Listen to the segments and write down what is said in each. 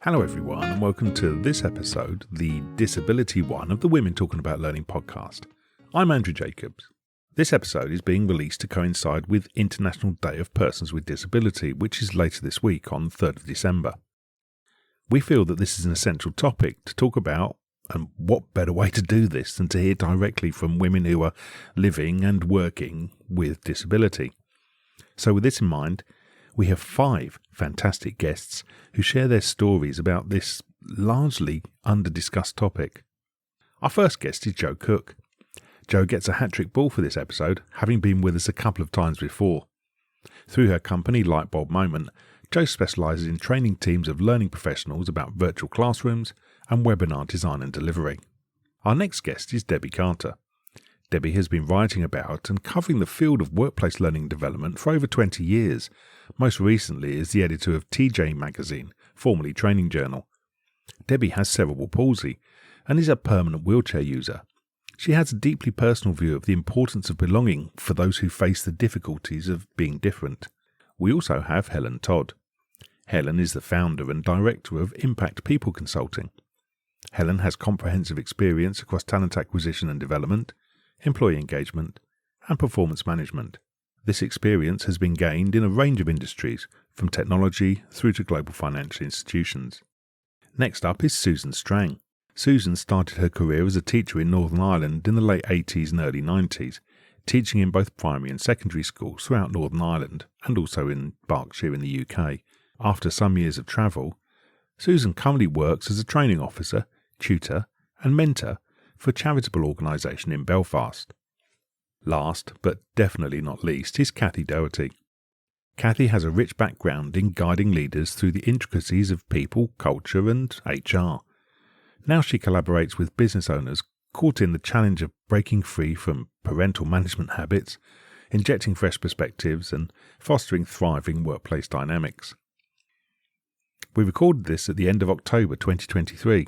Hello everyone and welcome to this episode, the disability one of the Women Talking About Learning podcast. I'm Andrew Jacobs. This episode is being released to coincide with International Day of Persons with Disability, which is later this week on 3rd of December. We feel that this is an essential topic to talk about, and what better way to do this than to hear directly from women who are living and working with disability. So with this in mind, we have 5 fantastic guests who share their stories about this largely under-discussed topic. Our first guest is Jo Cook. Jo gets a hat-trick ball for this episode, having been with us a couple of times before. Through her company, Lightbulb Moment, Jo specialises in training teams of learning professionals about virtual classrooms and webinar design and delivery. Our next guest is Debbie Carter. Debbie has been writing about and covering the field of workplace learning and development for over 20 years, most recently as the editor of TJ magazine, formerly Training Journal. Debbie has cerebral palsy and is a permanent wheelchair user. She has a deeply personal view of the importance of belonging for those who face the difficulties of being different. We also have Helen Todd. Helen is the founder and director of Impact People Consulting. Helen has comprehensive experience across talent acquisition and development, employee engagement, and performance management. This experience has been gained in a range of industries, from technology through to global financial institutions. Next up is Susan Strang. Susan started her career as a teacher in Northern Ireland in the late 80s and early 90s, teaching in both primary and secondary schools throughout Northern Ireland and also in Berkshire in the UK. After some years of travel, Susan currently works as a training officer, tutor, and mentor for a charitable organisation in Belfast. Last, but definitely not least, is Cathy Doherty. Cathy has a rich background in guiding leaders through the intricacies of people, culture and HR. Now she collaborates with business owners caught in the challenge of breaking free from parental management habits, injecting fresh perspectives and fostering thriving workplace dynamics. We recorded this at the end of October 2023,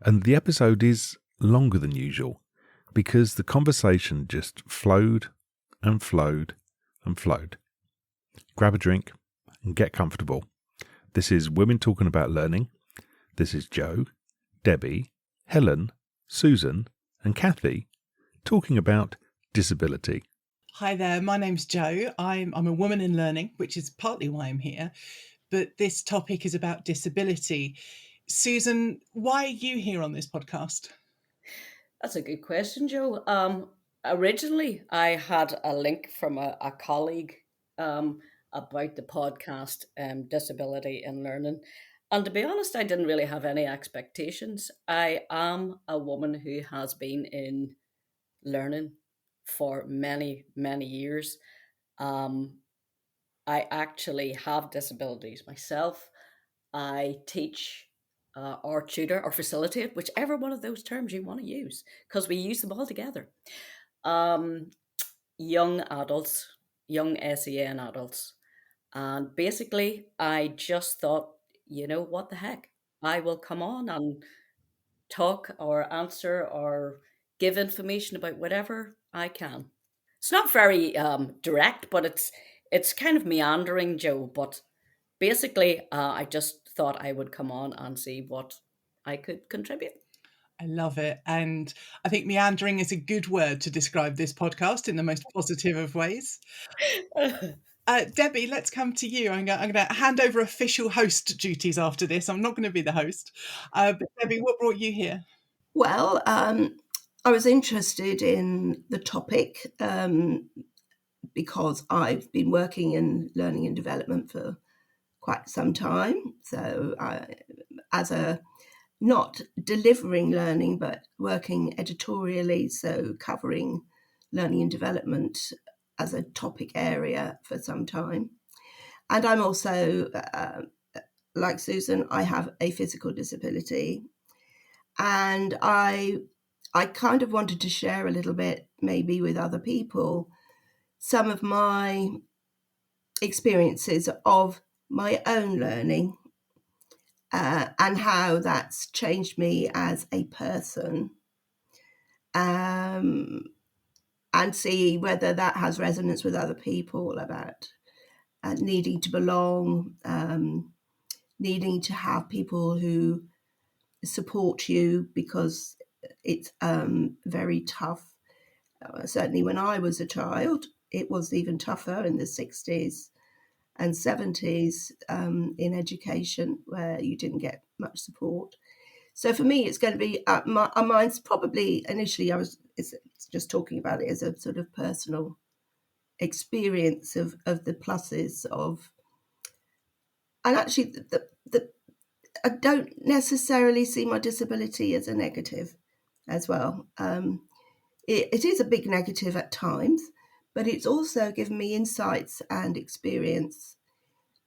and the episode is longer than usual because the conversation just flowed and flowed and flowed. Grab a drink and get comfortable. This is Women Talking About Learning. This is Jo, Debbie, Helen, Susan and Cathy talking about disability. Hi there, my name's Jo. I'm a woman in learning, which is partly why I'm here, but this topic is about disability. Susan, why are you here on this podcast? That's a good question, Jo. Originally, I had a link from a colleague about the podcast Disability in Learning. And to be honest, I didn't really have any expectations. I am a woman who has been in learning for many, many years. I actually have disabilities myself. I teach or tutor or facilitate, whichever one of those terms you want to use, because we use them all together. Young adults, young SEN adults. And basically, I just thought, what the heck? I will come on and talk or answer or give information about whatever I can. It's not very direct, but it's kind of meandering, Jo. But basically, I just thought I would come on and see what I could contribute. I love it. And I think meandering is a good word to describe this podcast in the most positive of ways. Debbie, let's come to you. I'm going to hand over official host duties after this. I'm not going to be the host. But Debbie, what brought you here? Well, I was interested in the topic because I've been working in learning and development for quite some time. So as a not delivering learning, but working editorially, so covering learning and development as a topic area for some time. And I'm also, like Susan, I have a physical disability. And I kind of wanted to share a little bit, maybe with other people, some of my experiences of my own learning and how that's changed me as a person, and see whether that has resonance with other people about needing to belong, needing to have people who support you because it's very tough. Certainly when I was a child, it was even tougher in the 60s and 70s in education, where you didn't get much support. So for me, it's going to be mine's probably initially it's just talking about it as a sort of personal experience of the pluses of, and actually I don't necessarily see my disability as a negative as well. It is a big negative at times, but it's also given me insights and experience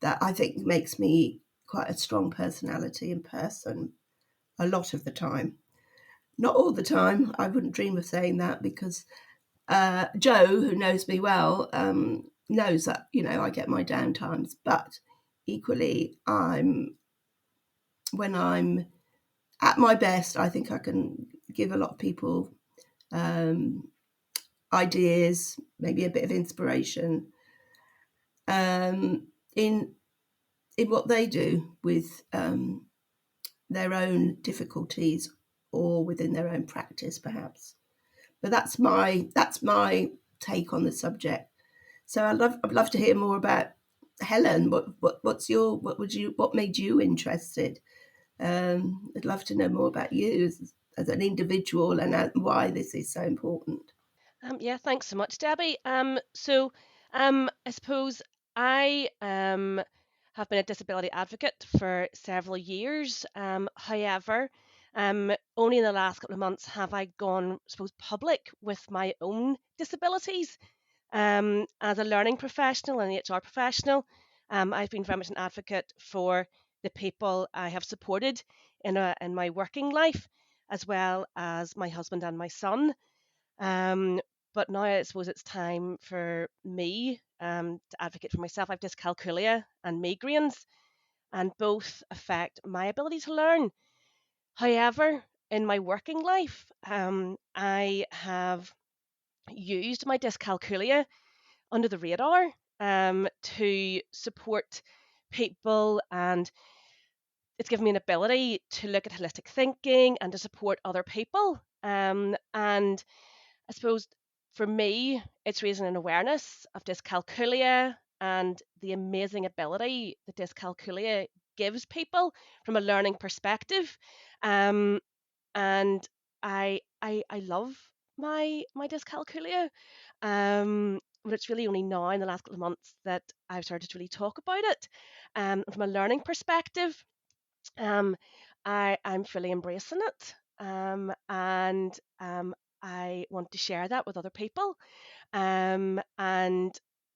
that I think makes me quite a strong personality in person a lot of the time. Not all the time. I wouldn't dream of saying that, because Jo, who knows me well, knows that, I get my down times, but equally when I'm at my best, I think I can give a lot of people ideas, maybe a bit of inspiration in what they do with their own difficulties or within their own practice, perhaps. But that's my take on the subject. So I'd love to hear more about Helen. What made you interested? I'd love to know more about you as an individual and why this is so important. Yeah, thanks so much, Debbie. I suppose I have been a disability advocate for several years. However, only in the last couple of months have I gone, I suppose, public with my own disabilities. As a learning professional and HR professional, I've been very much an advocate for the people I have supported in my working life, as well as my husband and my son. But now I suppose it's time for me to advocate for myself. I have dyscalculia and migraines, and both affect my ability to learn. However, in my working life, I have used my dyscalculia under the radar to support people, and it's given me an ability to look at holistic thinking and to support other people. And I suppose for me, it's raising an awareness of dyscalculia and the amazing ability that dyscalculia gives people from a learning perspective. Um, and I love my dyscalculia. But it's really only now in the last couple of months that I've started to really talk about it. From a learning perspective, um, I'm fully embracing it. And I want to share that with other people. And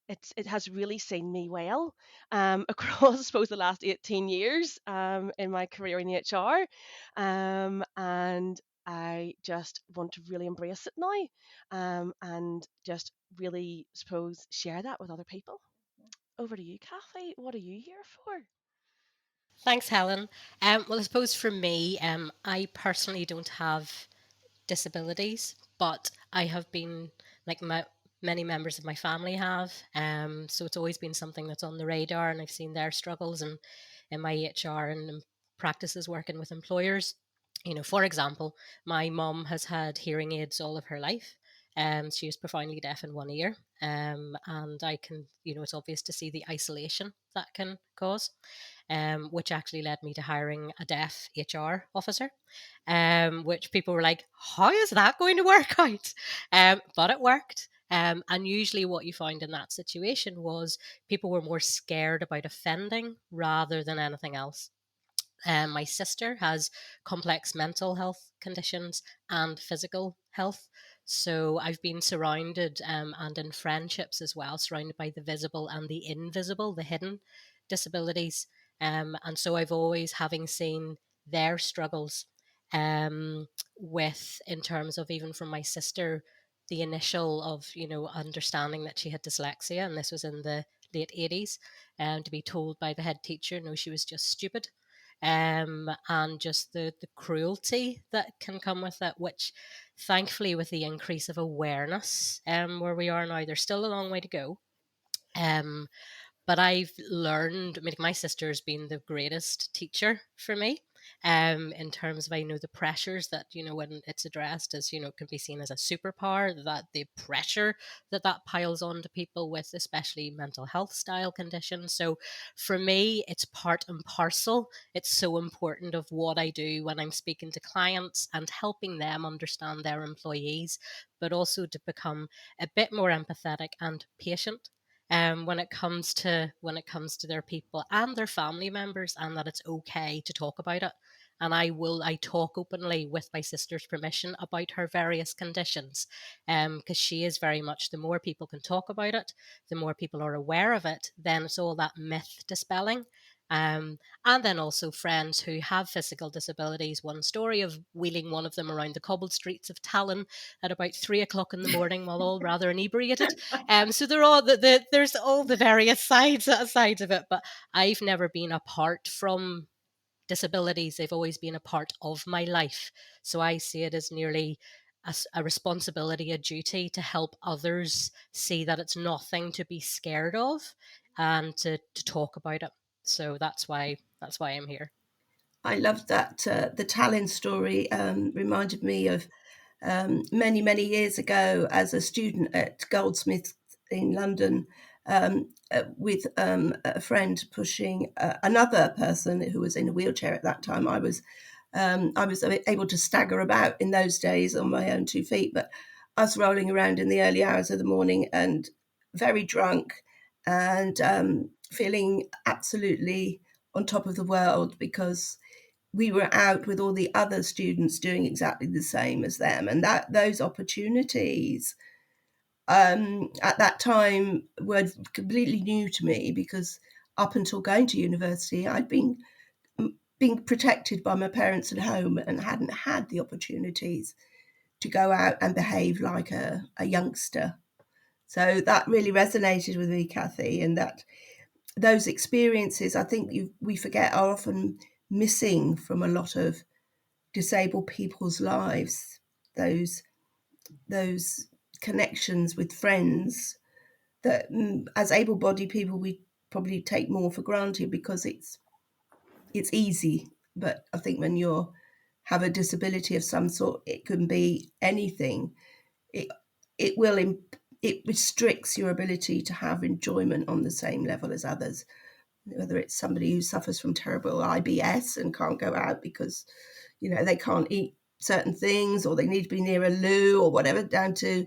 it has really seen me well across, I suppose, the last 18 years in my career in HR. And I just want to really embrace it now and just really, suppose, share that with other people. Over to you, Kathy. What are you here for? Thanks, Helen. Well, I suppose for me, I personally don't have disabilities, but I have been like many members of my family have. So it's always been something that's on the radar, and I've seen their struggles and in my HR and practices working with employers. For example, my mum has had hearing aids all of her life. She is profoundly deaf in one ear. And I can, it's obvious to see the isolation that can cause, which actually led me to hiring a deaf HR officer, which people were like, how is that going to work out? But it worked. And usually what you found in that situation was people were more scared about offending rather than anything else. My sister has complex mental health conditions and physical health. So I've been surrounded and in friendships as well, surrounded by the visible and the invisible, the hidden disabilities. And so I've always, having seen their struggles with, in terms of even from my sister, the initial of, understanding that she had dyslexia, and this was in the late 80s, to be told by the head teacher, no, she was just stupid, and just the cruelty that can come with it, which thankfully with the increase of awareness where we are now, there's still a long way to go. But I've learned, I mean, my sister's been the greatest teacher for me. In terms of, I know the pressures that, when it's addressed as, it can be seen as a superpower, that the pressure that piles on to people with especially mental health style conditions. So for me, it's part and parcel. It's so important of what I do when I'm speaking to clients and helping them understand their employees, but also to become a bit more empathetic and patient when it comes to their people and their family members, and that it's okay to talk about it. And I talk openly with my sister's permission about her various conditions, because she is very much, the more people can talk about it, the more people are aware of it, then it's all that myth dispelling. And then also friends who have physical disabilities. One story of wheeling one of them around the cobbled streets of Tallinn at about 3 o'clock in the morning while all rather inebriated. So they're all there's all the various sides of it, but I've never been apart from disabilities. They've always been a part of my life. So I see it as nearly a responsibility, a duty to help others see that it's nothing to be scared of, and to talk about it. So that's why I'm here. I loved that. The Tallinn story reminded me of many, many years ago as a student at Goldsmiths in London, with a friend pushing another person who was in a wheelchair at that time. I was able to stagger about in those days on my own 2 feet, but I was rolling around in the early hours of the morning and very drunk, and feeling absolutely on top of the world because we were out with all the other students doing exactly the same as them, and that those opportunities at that time were completely new to me, because up until going to university I'd been being protected by my parents at home and hadn't had the opportunities to go out and behave like a youngster. So that really resonated with me, Kathy, and that those experiences, I think we forget, are often missing from a lot of disabled people's lives. Those connections with friends that, as able-bodied people, we probably take more for granted because it's easy. But I think when you have a disability of some sort, it can be anything. It restricts your ability to have enjoyment on the same level as others. Whether it's somebody who suffers from terrible IBS and can't go out because, they can't eat certain things, or they need to be near a loo or whatever, down to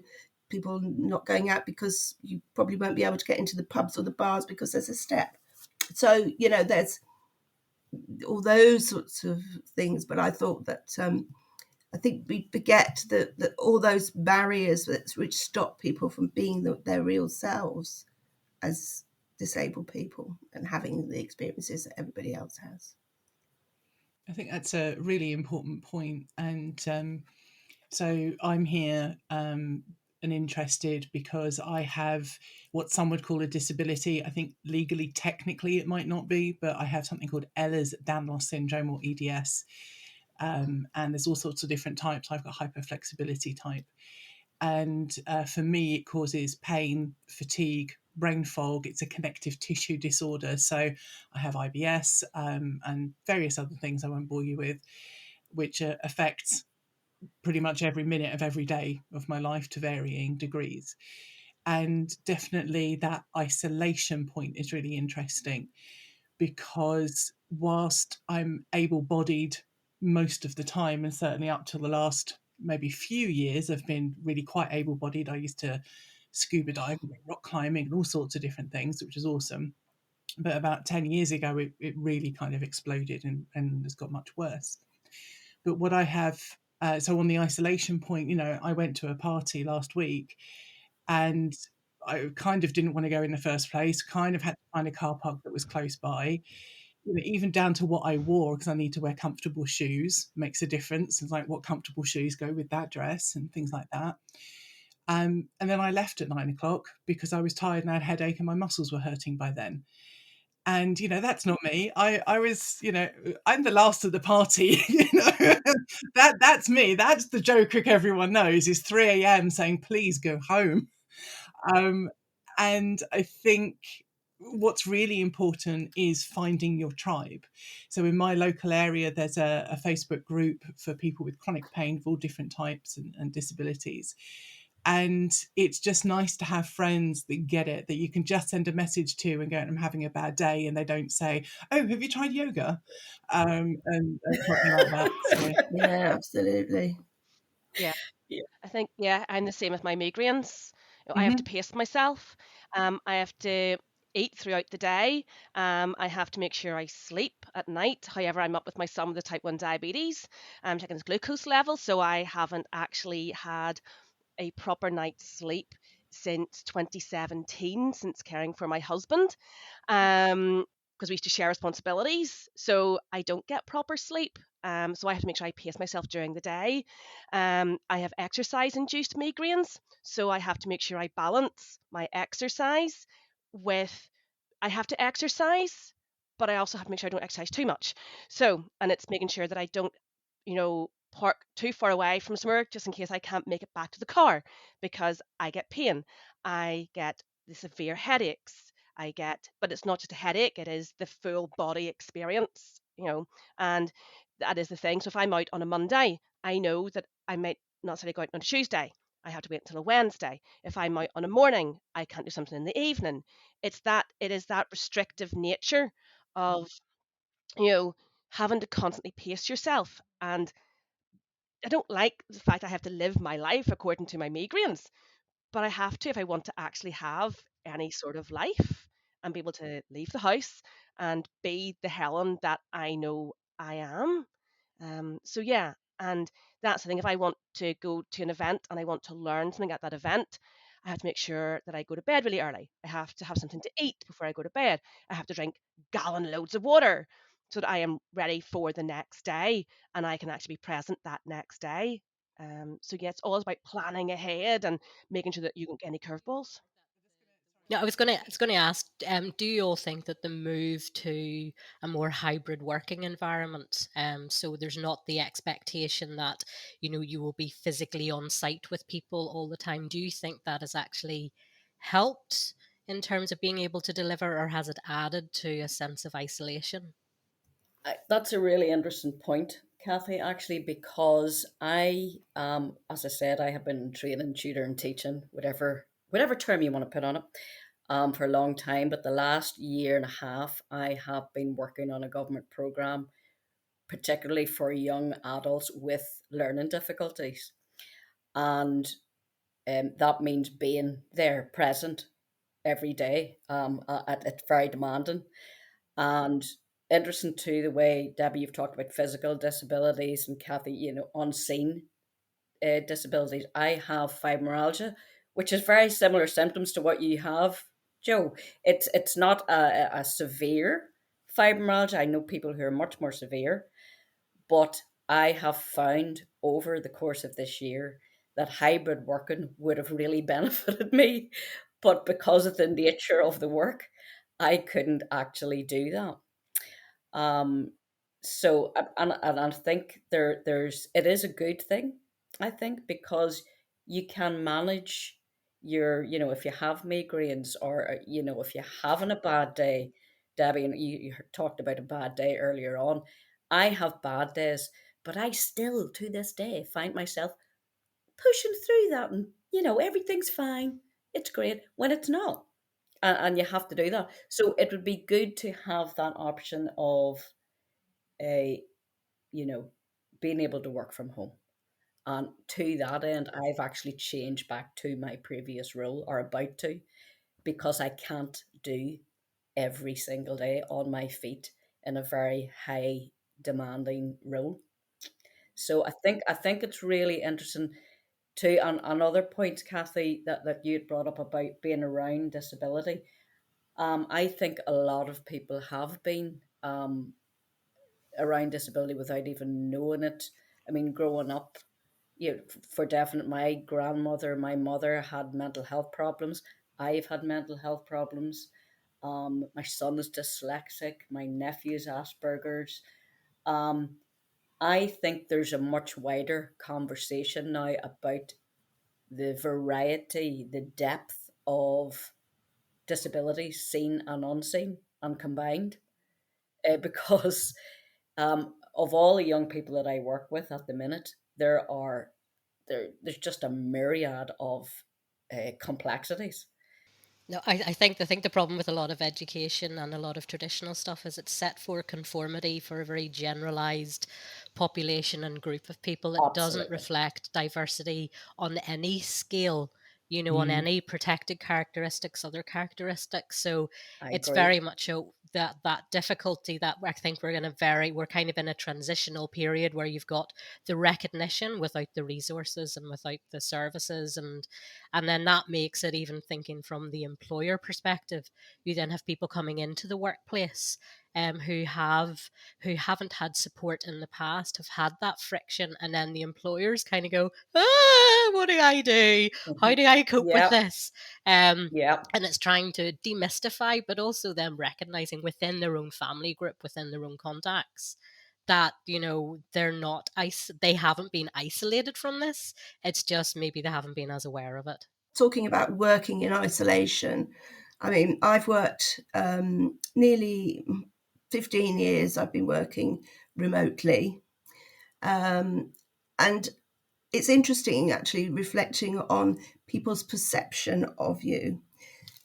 people not going out because you probably won't be able to get into the pubs or the bars because there's a step. So, there's all those sorts of things. But I thought that I think we forget that all those barriers which stop people from being their real selves as disabled people and having the experiences that everybody else has. I think that's a really important point. And so I'm here and interested because I have what some would call a disability. I think legally, technically, it might not be, but I have something called Ehlers-Danlos syndrome, or EDS. And there's all sorts of different types. I've got hyperflexibility type. And for me, it causes pain, fatigue, brain fog. It's a connective tissue disorder. So I have IBS and various other things I won't bore you with, which affects pretty much every minute of every day of my life to varying degrees. And definitely that isolation point is really interesting, because whilst I'm able-bodied most of the time, and certainly up till the last maybe few years I've been really quite able-bodied. I used to scuba dive and rock climbing and all sorts of different things, which is awesome. But about 10 years ago, it really kind of exploded and has got much worse. But what I have, so on the isolation point, I went to a party last week and I kind of didn't want to go in the first place, kind of had to find a car park that was close by. Even down to what I wore, because I need to wear comfortable shoes, makes a difference. It's like, what comfortable shoes go with that dress and things like that. And then I left at 9 o'clock because I was tired and I had a headache and my muscles were hurting by then. And, that's not me. I was, I'm the last of the party, that's me. That's the Jo Cook everyone knows, is 3 a.m. saying, please go home. And I think what's really important is finding your tribe. So in my local area, there's a Facebook group for people with chronic pain of all different types and disabilities. And it's just nice to have friends that get it, that you can just send a message to and go, I'm having a bad day. And they don't say, oh, have you tried yoga? And something like that. So, Yeah, absolutely. Yeah. Yeah. I think, yeah, I'm the same with my migraines. I have to mhm. pace myself. I have to eat throughout the day. I have to make sure I sleep at night. However, I'm up with my son with the type 1 diabetes. I'm checking his glucose level, so I haven't actually had a proper night's sleep since 2017, since caring for my husband. Because we used to share responsibilities, so I don't get proper sleep. So I have to make sure I pace myself during the day. I have exercise-induced migraines, so I have to make sure I balance my exercise with I have to exercise, but I also have to make sure I don't exercise too much. So, and it's making sure that I don't, park too far away from somewhere just in case I can't make it back to the car because I get pain. I get the severe headaches. But it's not just a headache, it is the full body experience, and that is the thing. So if I'm out on a Monday, I know that I might not necessarily go out on a Tuesday. I have to wait until a Wednesday. If I'm out on a morning, I can't do something in the evening. It is that restrictive nature of, you know, having to constantly pace yourself. And I don't like the fact I have to live my life according to my migraines, but I have to if I want to actually have any sort of life and be able to leave the house and be the Helen that I know I am. So yeah, and that's the thing. If I want to go to an event and I want to learn something at that event, I have to make sure that I go to bed really early. I have to have something to eat before I go to bed. I have to drink gallon loads of water so that I am ready for the next day and I can actually be present that next day. So yeah, it's all about planning ahead and making sure that you don't get any curveballs. Yeah, I was gonna ask, do you all think that the move to a more hybrid working environment, so there's not the expectation that, you will be physically on site with people all the time, do you think that has actually helped in terms of being able to deliver, or has it added to a sense of isolation? That's a really interesting point, Kathy, actually, because as I said, I have been training, tutoring, teaching, whatever term you want to put on it, for a long time. But the last year and a half, I have been working on a government program, particularly for young adults with learning difficulties. And that means being there, present every day. It's very demanding. And interesting too, the way, Debbie, you've talked about physical disabilities, and Kathy, unseen disabilities. I have fibromyalgia, which is very similar symptoms to what you have, Joe. It's not a severe fibromyalgia. I know people who are much more severe, but I have found over the course of this year that hybrid working would have really benefited me. But because of the nature of the work, I couldn't actually do that. Um, so and I think there's it is a good thing, I think, because you can manage your, if you have migraines, or if you're having a bad day, Debbie, and you talked about a bad day earlier on. I have bad days, but I still to this day find myself pushing through that, and everything's fine. It's great when it's not, and you have to do that. So it would be good to have that option of a you know being able to work from home. And to that end, I've actually changed back to my previous role, or about to, because I can't do every single day on my feet in a very high demanding role. So I think it's really interesting too. And other points, Kathy, that you had brought up about being around disability. I think a lot of people have been around disability without even knowing it. I mean, growing up, for definite, my grandmother, my mother had mental health problems. I've had mental health problems. My son is dyslexic. My nephew's Asperger's. Um, I think there's a much wider conversation now about the variety, the depth of disabilities, seen and unseen, and combined. Because of all the young people that I work with at the minute, there's just a myriad of complexities. No, I think the problem with a lot of education and a lot of traditional stuff is it's set for conformity for a very generalized population and group of people. It doesn't Absolutely. reflect diversity on any scale, on Mm, any protected characteristics, other characteristics. So I it's agree. very much that difficulty that I think we're kind of in a transitional period where you've got the recognition without the resources and without the services, and then that makes it, even thinking from the employer perspective, you then have people coming into the workplace who haven't had support in the past, have had that friction, and then the employers kind of go, what do I do? How do I cope with Yep, this? yep. And it's trying to demystify, but also them recognizing within their own family group, within their own contacts, that they haven't been isolated from this. It's just maybe they haven't been as aware of it. Talking about working in isolation, I mean, I've worked nearly 15 years. I've been working remotely, and it's interesting actually reflecting on people's perception of you.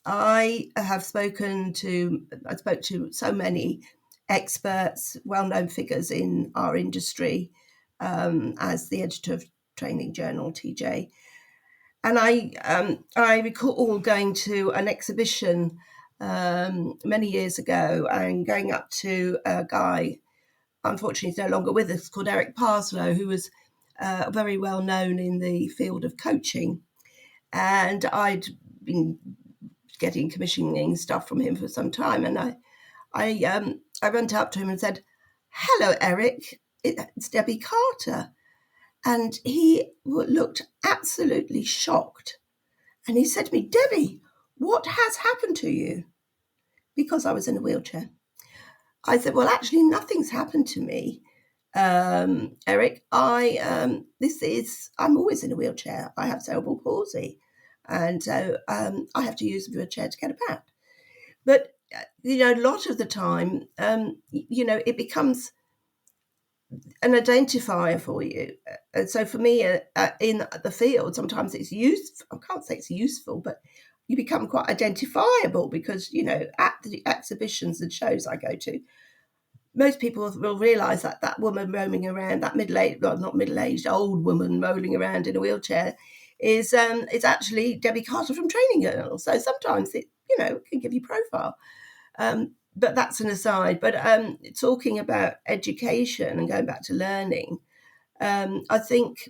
I spoke to so many experts, well-known figures in our industry, as the editor of Training Journal, TJ. And I recall going to an exhibition many years ago and going up to a guy, unfortunately he's no longer with us, called Eric Parslow, who was very well known in the field of coaching. And I'd been getting commissioning stuff from him for some time. And I went up to him and said, "Hello, Eric, it's Debbie Carter." And he looked absolutely shocked. And he said to me, "Debbie, what has happened to you?" Because I was in a wheelchair. I said, "Well, actually, nothing's happened to me, Eric. I'm always in a wheelchair. I have cerebral palsy. And so I have to use a wheelchair to get about." But, a lot of the time, it becomes an identifier for you. And so for me, in the field, sometimes it's useful. I can't say it's useful, but you become quite identifiable because, at the exhibitions and shows I go to, most people will realise that that woman roaming around, that not middle-aged, old woman rolling around in a wheelchair is actually Debbie Carter from Training Journal. So sometimes it can give you profile. But that's an aside. But talking about education and going back to learning, I think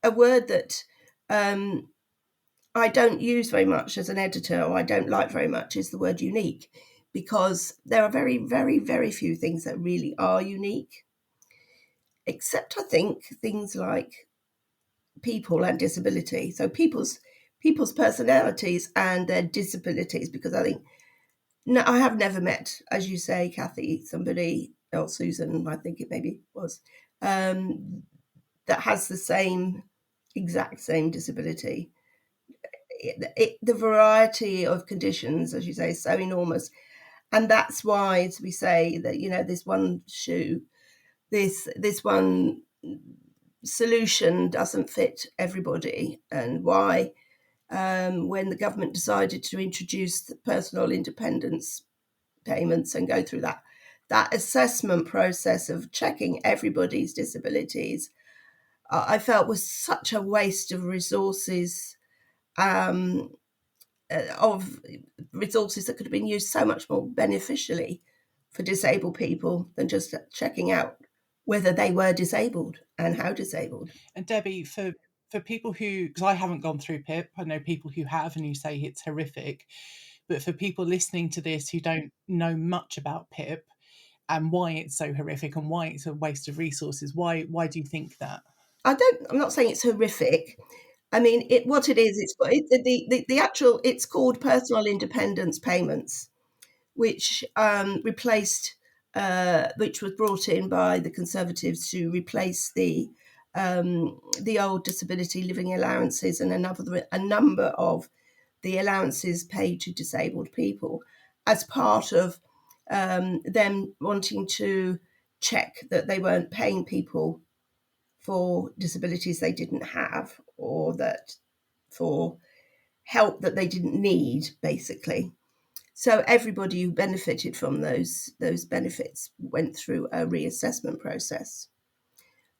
a word that I don't use very much as an editor, or I don't like very much, is the word unique, because there are very, very, very few things that really are unique, except I think things like people and disability. So people's personalities and their disabilities, because I think I have never met, as you say, Kathy, somebody, or Susan, I think it maybe was, that has the exact same disability. The variety of conditions, as you say, is so enormous. And that's why, as we say, that, this one shoe, this one solution doesn't fit everybody, and why when the government decided to introduce the personal independence payments and go through that assessment process of checking everybody's disabilities, I felt was such a waste of resources, that could have been used so much more beneficially for disabled people than just checking out whether they were disabled and how disabled. And Debbie, for people who, because I haven't gone through PIP, I know people who have, and you say it's horrific, but for people listening to this who don't know much about PIP and why it's so horrific and why it's a waste of resources, why do you think that? I'm not saying it's horrific. I mean, what it is, it's called personal independence payments, which which was brought in by the Conservatives to replace the old disability living allowances and a number of the allowances paid to disabled people as part of them wanting to check that they weren't paying people for disabilities they didn't have, or that for help that they didn't need, basically. So everybody who benefited from those benefits went through a reassessment process.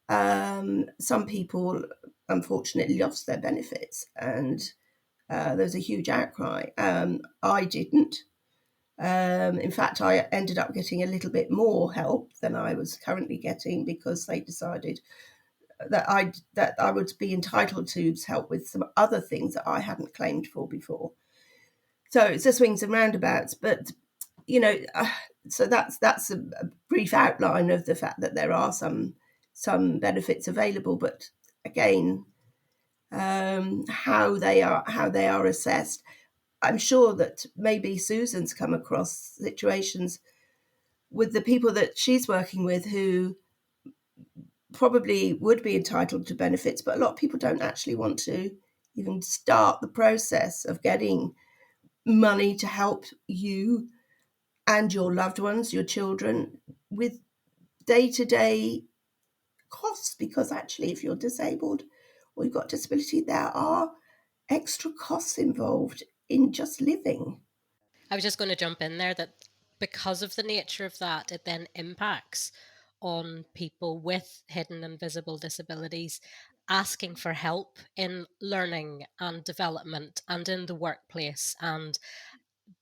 Some people unfortunately lost their benefits, and there was a huge outcry. I didn't. In fact, I ended up getting a little bit more help than I was currently getting, because they decided that I would be entitled to help with some other things that I hadn't claimed for before. So it's a swings and roundabouts, but so that's a brief outline of the fact that there are some benefits available, but again, how they are assessed. I'm sure that maybe Susan's come across situations with the people that she's working with who probably would be entitled to benefits, but a lot of people don't actually want to even start the process of getting money to help you and your loved ones, your children, with day-to-day costs, because actually if you're disabled or you've got disability, there are extra costs involved in just living. I was just going to jump in there that because of the nature of that, it then impacts on people with hidden and visible disabilities asking for help in learning and development and in the workplace, and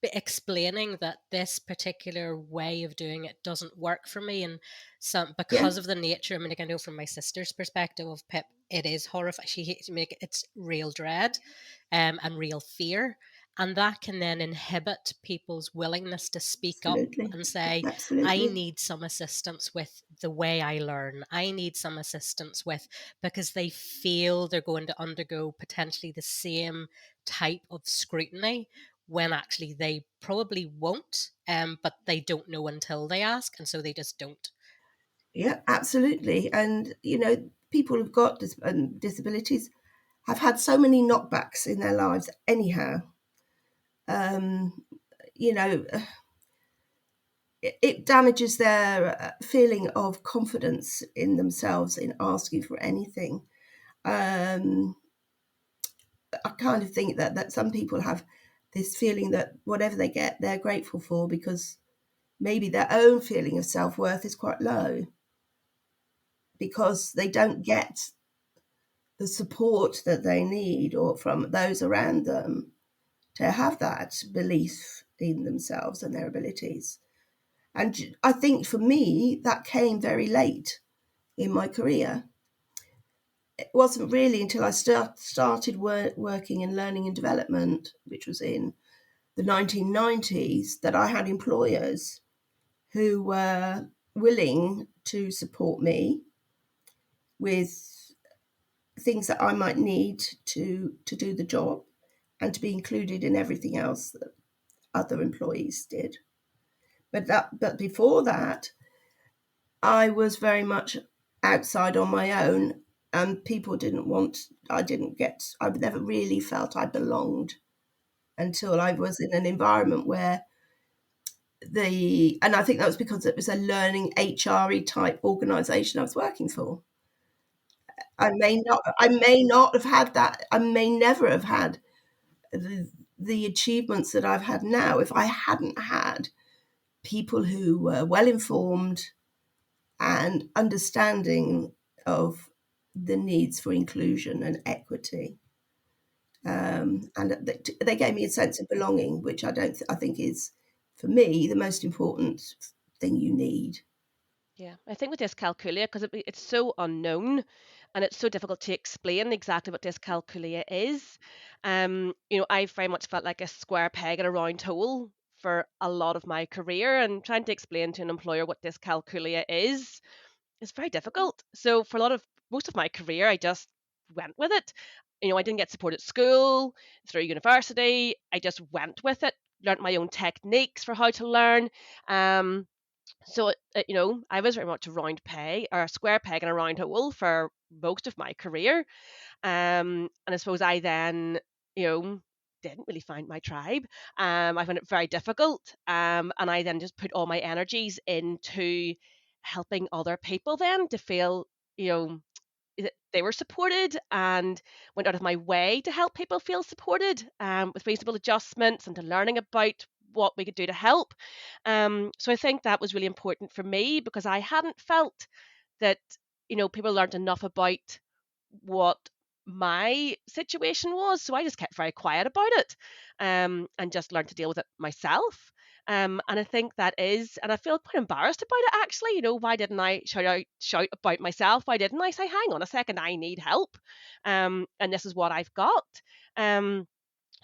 explaining that this particular way of doing it doesn't work for me. And some, because of the nature, I mean, I know from my sister's perspective of Pip, it is horrifying. She hates to make it's real dread and real fear. And that can then inhibit people's willingness to speak Absolutely. up and say, Absolutely. I need some assistance with the way I learn. I need some assistance with, because they feel they're going to undergo potentially the same type of scrutiny, when actually they probably won't, but they don't know until they ask, and so they just don't. Yeah, absolutely. And, people who've got disabilities have had so many knockbacks in their lives anyhow. It damages their feeling of confidence in themselves in asking for anything. I kind of think that some people have this feeling that whatever they get, they're grateful for, because maybe their own feeling of self-worth is quite low because they don't get the support that they need or from those around them to have that belief in themselves and their abilities. And I think for me, that came very late in my career. It wasn't really until I started working in learning and development, which was in the 1990s, that I had employers who were willing to support me with things that I might need to do the job and to be included in everything else that other employees did. But before that, I was very much outside on my own, and people I never really felt I belonged until I was in an environment where and I think that was because it was a learning HRE type organisation I was working for. I may not have had that. I may never have had the achievements that I've had now if I hadn't had people who were well informed and understanding of the needs for inclusion and equity. And they gave me a sense of belonging, which I think is, for me, the most important thing you need. Yeah, I think with dyscalculia, because it's so unknown and it's so difficult to explain exactly what dyscalculia is. I very much felt like a square peg in a round hole for a lot of my career, and trying to explain to an employer what dyscalculia is very difficult. So for most of my career, I just went with it. I didn't get support at school, through university. I just went with it, learned my own techniques for how to learn. So, I was very much a round peg or a square peg in a round hole for most of my career. And I suppose I then, didn't really find my tribe. I found it very difficult. And I then just put all my energies into helping other people then to feel, you know, that they were supported, and went out of my way to help people feel supported, with reasonable adjustments and to learning about what we could do to help. So I think that was really important for me, because I hadn't felt that, people learned enough about what my situation was. So I just kept very quiet about it, and just learned to deal with it myself. And I think that is, and I feel quite embarrassed about it actually. Why didn't I shout about myself? Why didn't I say, hang on a second, I need help? And this is what I've got.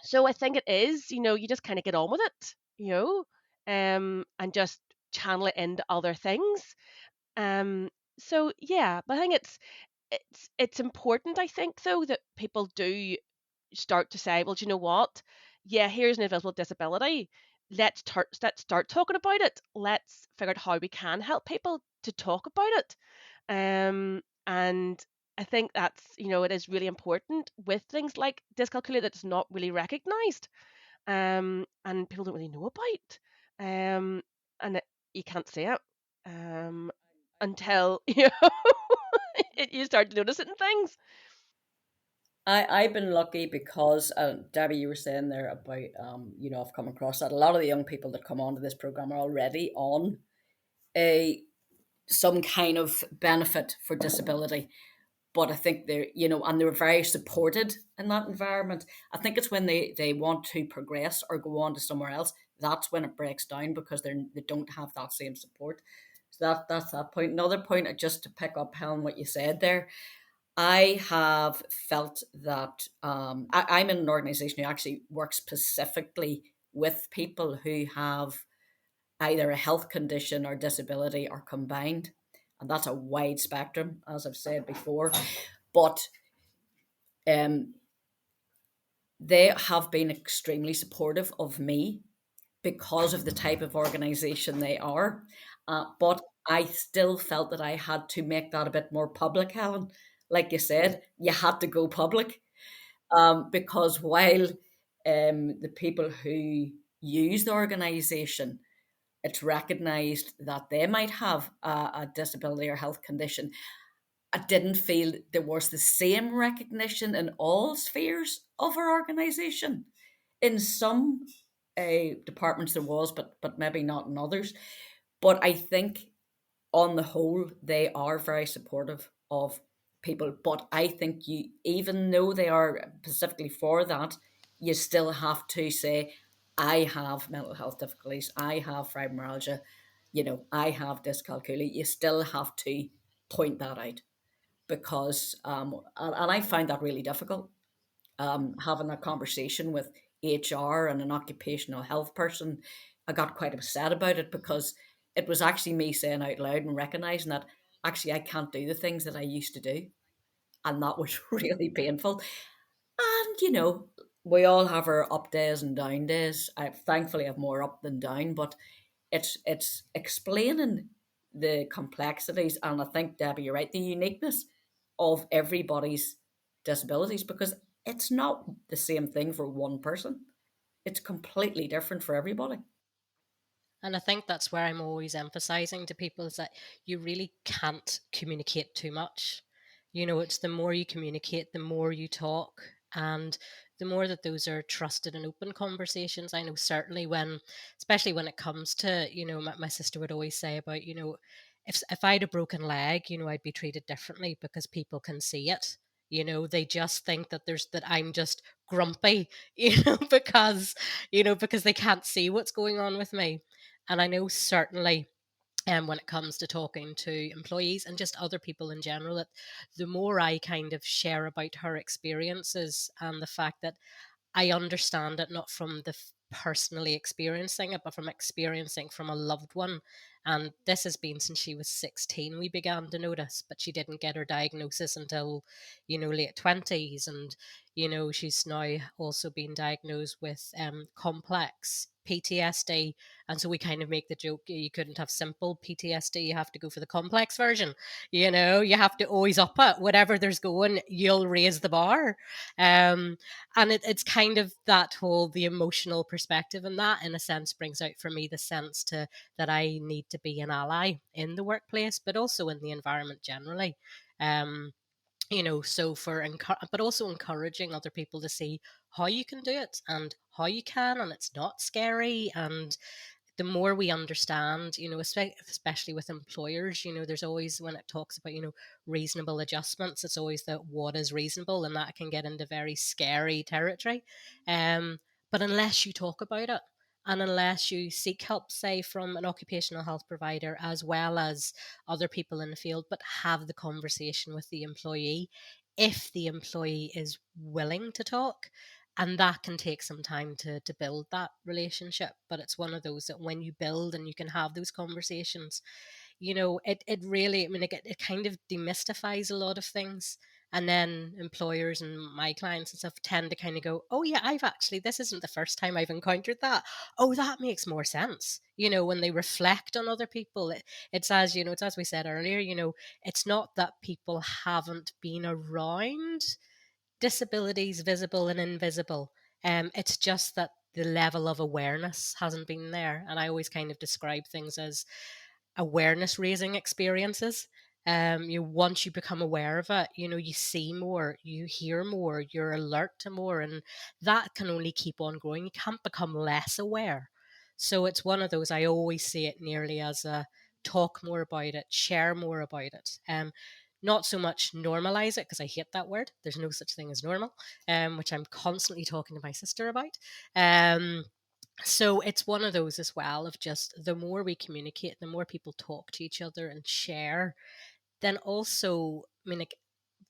So I think it is, you just kind of get on with it, and just channel it into other things. So yeah, but I think it's important, I think, though, that people do start to say, well, do you know what? Yeah, here's an invisible disability. Let's start talking about it. Let's figure out how we can help people to talk about it. And I think that's, it is really important with things like dyscalculia that's not really recognised, and people don't really know about, and you can't say it, until you start to notice it in things. I've been lucky because, Debbie, you were saying there about, I've come across that a lot of the young people that come onto this program are already on a some kind of benefit for disability. But I think they're, and they're very supported in that environment. I think it's when they want to progress or go on to somewhere else, that's when it breaks down, because they don't have that same support. So that's that point. Another point, just to pick up, Helen, what you said there, I have felt that, I'm in an organization who actually works specifically with people who have either a health condition or disability or combined. And that's a wide spectrum, as I've said before. But they have been extremely supportive of me because of the type of organization they are. But I still felt that I had to make that a bit more public, Helen. Like you said, you had to go public, because while the people who use the organization, it's recognised that they might have a disability or health condition, I didn't feel there was the same recognition in all spheres of our organisation. In some departments there was, but maybe not in others. But I think on the whole, they are very supportive of people. But I think you, even though they are specifically for that, you still have to say, I have mental health difficulties, I have fibromyalgia, I have dyscalculia. You still have to point that out, because, and I find that really difficult, having that conversation with HR and an occupational health person. I got quite upset about it, because it was actually me saying out loud and recognizing that actually I can't do the things that I used to do. And that was really painful. And, we all have our up days and down days. I thankfully have more up than down, but it's explaining the complexities, and I think, Debbie, you're right, the uniqueness of everybody's disabilities, because it's not the same thing for one person. It's completely different for everybody. And I think that's where I'm always emphasizing to people is that you really can't communicate too much. It's the more you communicate, the more you talk, and the more that those are trusted and open conversations. I know certainly especially when it comes to, my sister would always say about, if I had a broken leg, I'd be treated differently because people can see it. They just think that I'm just grumpy, because they can't see what's going on with me. And I know certainly, when it comes to talking to employees and just other people in general, that the more I kind of share about her experiences and the fact that I understand it not from the personally experiencing it, but from experiencing from a loved one. And this has been since she was 16 we began to notice, but she didn't get her diagnosis until, late 20s. And, she's now also been diagnosed with complex PTSD. And so we kind of make the joke, you couldn't have simple PTSD, you have to go for the complex version. You know, you have to always up it. Whatever there's going, you'll raise the bar. And it's kind of that whole, the emotional perspective, and that in a sense brings out for me the sense that I need to be an ally in the workplace, but also in the environment generally. You know, so but also encouraging other people to see how you can do it and how you can, and it's not scary. And the more we understand, you know, especially with employers, you know, there's always, when it talks about, you know, reasonable adjustments, it's always that what is reasonable, and that can get into very scary territory. But unless you talk about it, and unless you seek help, say, from an occupational health provider as well as other people in the field, but have the conversation with the employee, if the employee is willing to talk, and that can take some time to build that relationship. But it's one of those that when you build and you can have those conversations, you know, it really, I mean, it kind of demystifies a lot of things. And then employers and my clients and stuff tend to kind of go, oh yeah, I've actually, this isn't the first time I've encountered that. Oh, that makes more sense. You know, when they reflect on other people, it's as, you know, it's as we said earlier, you know, it's not that people haven't been around disabilities, visible and invisible. It's just that the level of awareness hasn't been there. And I always kind of describe things as awareness raising experiences. You once you become aware of it, you know, you see more, you hear more, you're alert to more, and that can only keep on growing. You can't become less aware. So it's one of those, I always see it nearly as a talk more about it, share more about it. Not so much normalize it, because I hate that word. There's no such thing as normal, which I'm constantly talking to my sister about. So it's one of those as well, of just the more we communicate, the more people talk to each other and share, then also, I mean, like,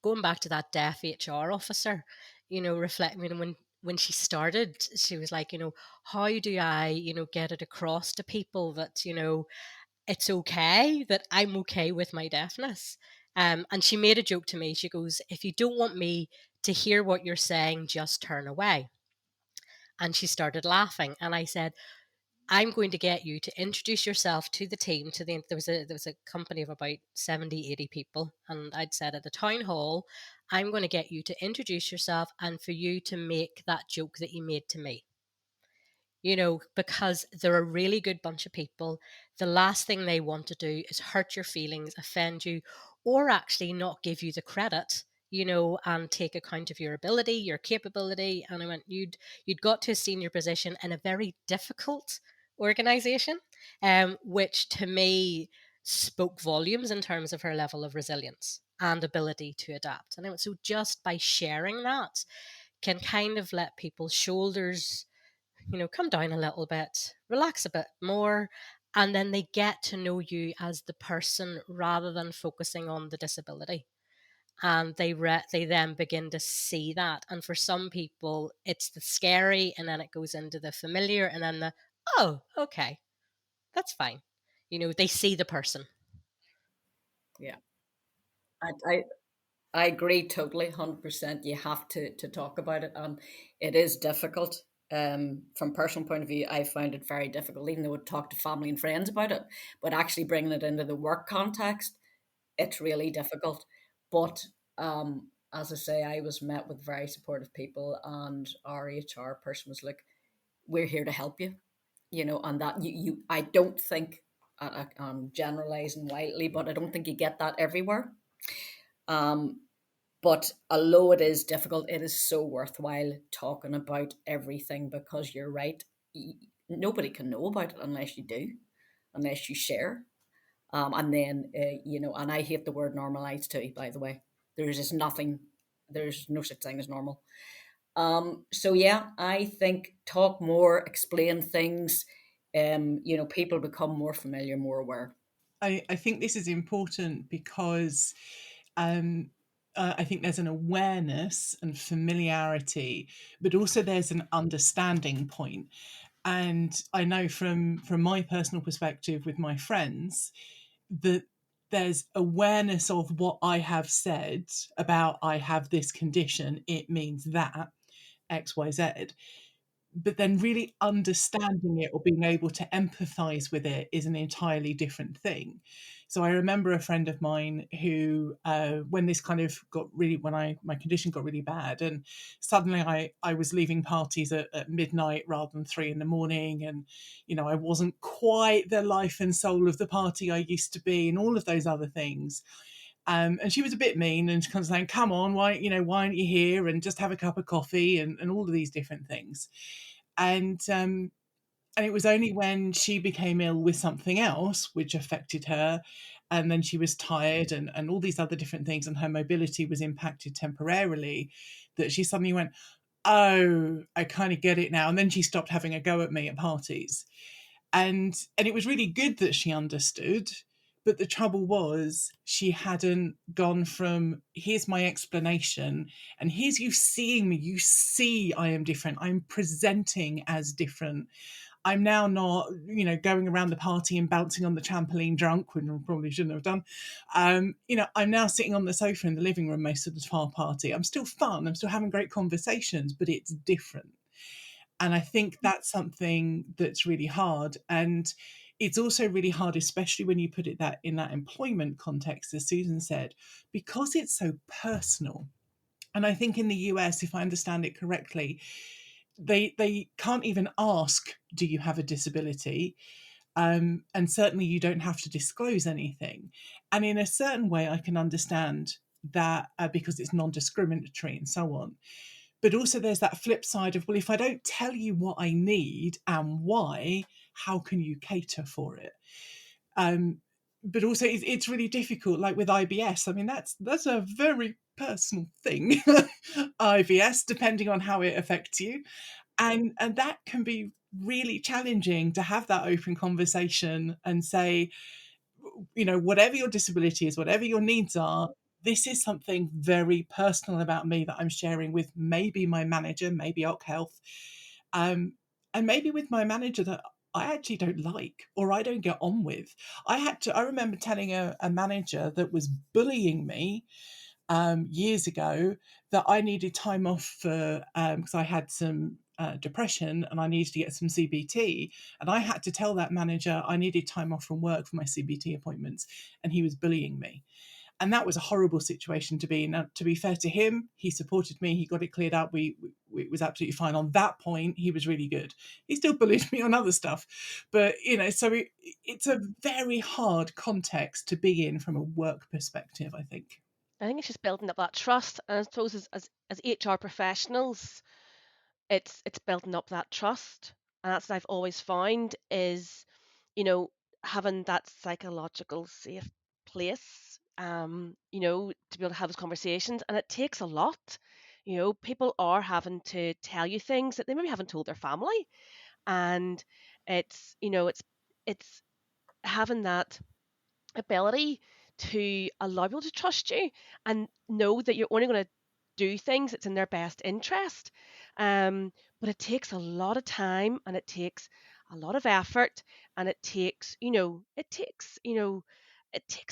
going back to that deaf HR officer, you know, reflect, I mean, when she started, she was like, you know, how do I, you know, get it across to people that, you know, it's okay, that I'm okay with my deafness. And she made a joke to me. She goes, if you don't want me to hear what you're saying, just turn away. And she started laughing. And I said, I'm going to get you to introduce yourself to the team. There was a company of about 70, 80 people. And I'd said at the town hall, I'm going to get you to introduce yourself and for you to make that joke that you made to me. You know, because they're a really good bunch of people. The last thing they want to do is hurt your feelings, offend you, or actually not give you the credit, you know, and take account of your ability, your capability. And I went, you'd got to a senior position in a very difficult organization, which to me spoke volumes in terms of her level of resilience and ability to adapt. And I went, so just by sharing that can kind of let people's shoulders, you know, come down a little bit, relax a bit more, and then they get to know you as the person rather than focusing on the disability. And they then begin to see that. And for some people, it's the scary, and then it goes into the familiar, and then the, oh, okay, that's fine. You know, they see the person. Yeah, I I agree totally, 100%. You have to talk about it. It is difficult. From personal point of view, I found it very difficult, even though I would talk to family and friends about it. But actually bringing it into the work context, it's really difficult. But as I say, I was met with very supportive people, and our HR person was like, "We're here to help you," you know, and that you I don't think, I'm generalizing widely, but I don't think you get that everywhere. Um, but although it is difficult, it is so worthwhile talking about everything, because you're right. Nobody can know about it unless you do, unless you share. And then, you know, and I hate the word normalized too, by the way. There's just nothing, there's no such thing as normal. So yeah, I think talk more, explain things, you know, people become more familiar, more aware. I think this is important because um, I think there's an awareness and familiarity, but also there's an understanding point. And I know from my personal perspective with my friends that there's awareness of what I have said about I have this condition, it means that XYZ. but then really understanding it or being able to empathize with it is an entirely different thing. So I remember a friend of mine who, when this kind of got really, my condition got really bad, and suddenly I was leaving parties at midnight rather than 3 a.m, and I wasn't quite the life and soul of the party I used to be, and all of those other things. And she was a bit mean, and she kind of saying, "Come on, why aren't you here? And just have a cup of coffee," and all of these different things. And it was only when she became ill with something else, which affected her, and then she was tired and all these other different things, and her mobility was impacted temporarily, that she suddenly went, "Oh, I kind of get it now." And then she stopped having a go at me at parties. And it was really good that she understood. But the trouble was, she hadn't gone from, here's my explanation, and here's you seeing me. You see I am different. I'm presenting as different. I'm now not, going around the party and bouncing on the trampoline drunk, which I probably shouldn't have done. I'm now sitting on the sofa in the living room most of the party. I'm still fun. I'm still having great conversations, but it's different. And I think that's something that's really hard. And it's also really hard, especially when you put it that in that employment context, as Susan said, because it's so personal. And I think in the US, if I understand it correctly, they can't even ask, do you have a disability? And certainly you don't have to disclose anything. And in a certain way, I can understand that, because it's non-discriminatory and so on. But also there's that flip side of, well, if I don't tell you what I need and why, how can you cater for it? But also it's really difficult, like with IBS. I mean, that's a very personal thing, IBS, depending on how it affects you. And that can be really challenging to have that open conversation and say, whatever your disability is, whatever your needs are, this is something very personal about me that I'm sharing with maybe my manager, maybe Oc Health, and maybe with my manager that I actually don't like or I don't get on with. I remember telling a manager that was bullying me years ago that I needed time off for, because I had some depression and I needed to get some CBT. And I had to tell that manager I needed time off from work for my CBT appointments. And he was bullying me. And that was a horrible situation to be in. Now, to be fair to him, he supported me. He got it cleared up. It was absolutely fine. On that point, he was really good. He still bullied me on other stuff. But, so it's a very hard context to be in from a work perspective, I think. I think it's just building up that trust. And I suppose as HR professionals, it's building up that trust. And that's what I've always found is, having that psychological safe place, to be able to have those conversations. And it takes a lot. People are having to tell you things that they maybe haven't told their family. And it's having that ability to allow people to trust you and know that you're only going to do things that's in their best interest. But it takes a lot of time and it takes a lot of effort and it takes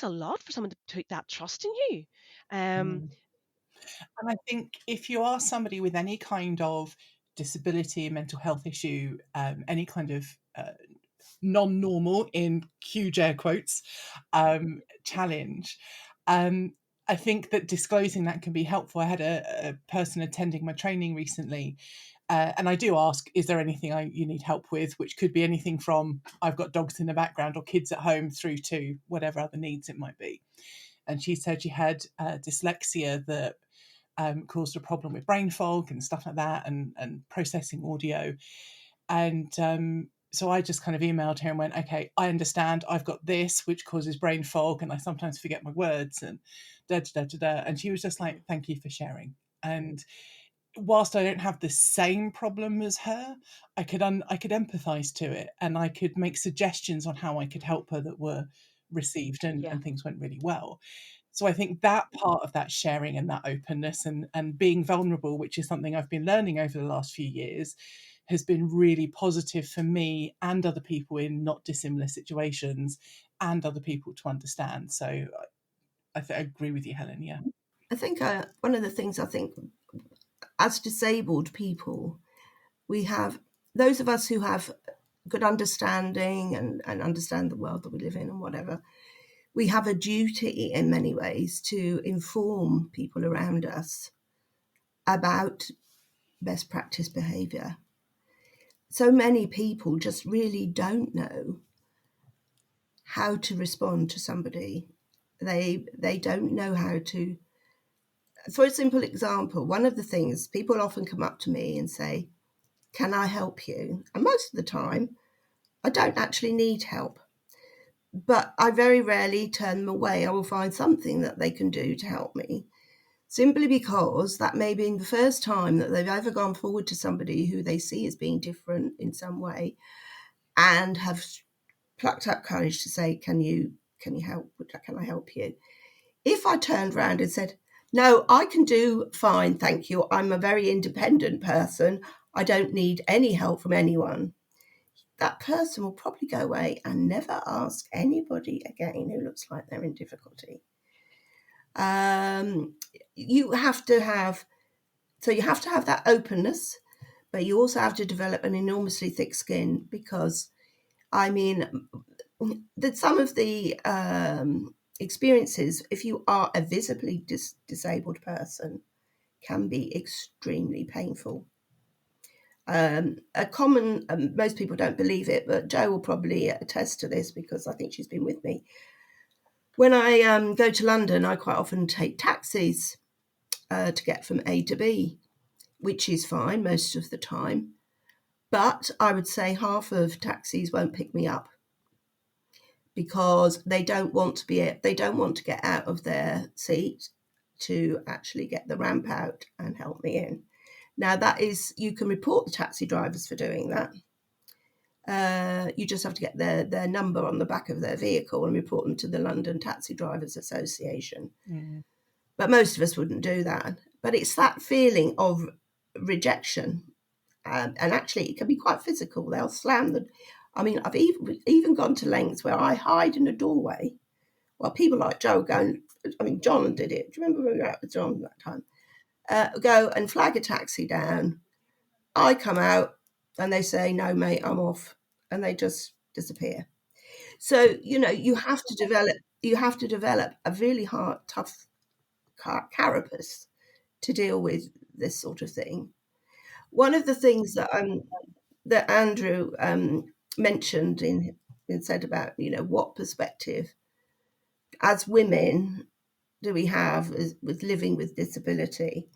a lot for someone to put that trust in you. And I think if you are somebody with any kind of disability, mental health issue, any kind of non-normal, in huge air quotes, challenge, I think that disclosing that can be helpful. I had a person attending my training recently, and I do ask, is there anything you need help with, which could be anything from I've got dogs in the background or kids at home through to whatever other needs it might be. And she said she had dyslexia that caused a problem with brain fog and stuff like that, and processing audio. And so I just kind of emailed her and went, okay, I understand I've got this, which causes brain fog, and I sometimes forget my words and da da da da da. And she was just like, thank you for sharing. And whilst I don't have the same problem as her, I could empathise to it, and I could make suggestions on how I could help her that were received, and things went really well. So I think that part of that sharing and that openness and being vulnerable, which is something I've been learning over the last few years, has been really positive for me and other people in not dissimilar situations, and other people to understand. So I agree with you, Helen. Yeah. I think one of the things I think as disabled people, we have those of us who have good understanding and understand the world that we live in and whatever, we have a duty in many ways to inform people around us about best practice behaviour. So many people just really don't know how to respond to somebody. They don't know how to. For a simple example, one of the things people often come up to me and say, "Can I help you?" And most of the time, I don't actually need help. But I very rarely turn them away. I will find something that they can do to help me, simply because that may be the first time that they've ever gone forward to somebody who they see as being different in some way and have plucked up courage to say, can you help? Can I help you? If I turned around and said, no, I can do fine, thank you. I'm a very independent person. I don't need any help from anyone. That person will probably go away and never ask anybody again who looks like they're in difficulty. You have to have that openness, but you also have to develop an enormously thick skin, because I mean, that some of the experiences, if you are a visibly disabled person, can be extremely painful. A common, most people don't believe it, but Jo will probably attest to this because I think she's been with me. When I go to London, I quite often take taxis to get from A to B, which is fine most of the time. But I would say half of taxis won't pick me up because they don't want to get out of their seat to actually get the ramp out and help me in. Now, that is, you can report the taxi drivers for doing that. You just have to get their number on the back of their vehicle and report them to the London Taxi Drivers Association. Mm. But most of us wouldn't do that. But it's that feeling of rejection. And actually, it can be quite physical. They'll slam I've even gone to lengths where I hide in a doorway while people like Jo John did it. Do you remember when we were out with John that time? Go and flag a taxi down. I come out and they say, no, mate, I'm off. And they just disappear. So, you have to develop a really hard, tough carapace to deal with this sort of thing. One of the things that Andrew mentioned and said about, what perspective as women do we have with living with disability?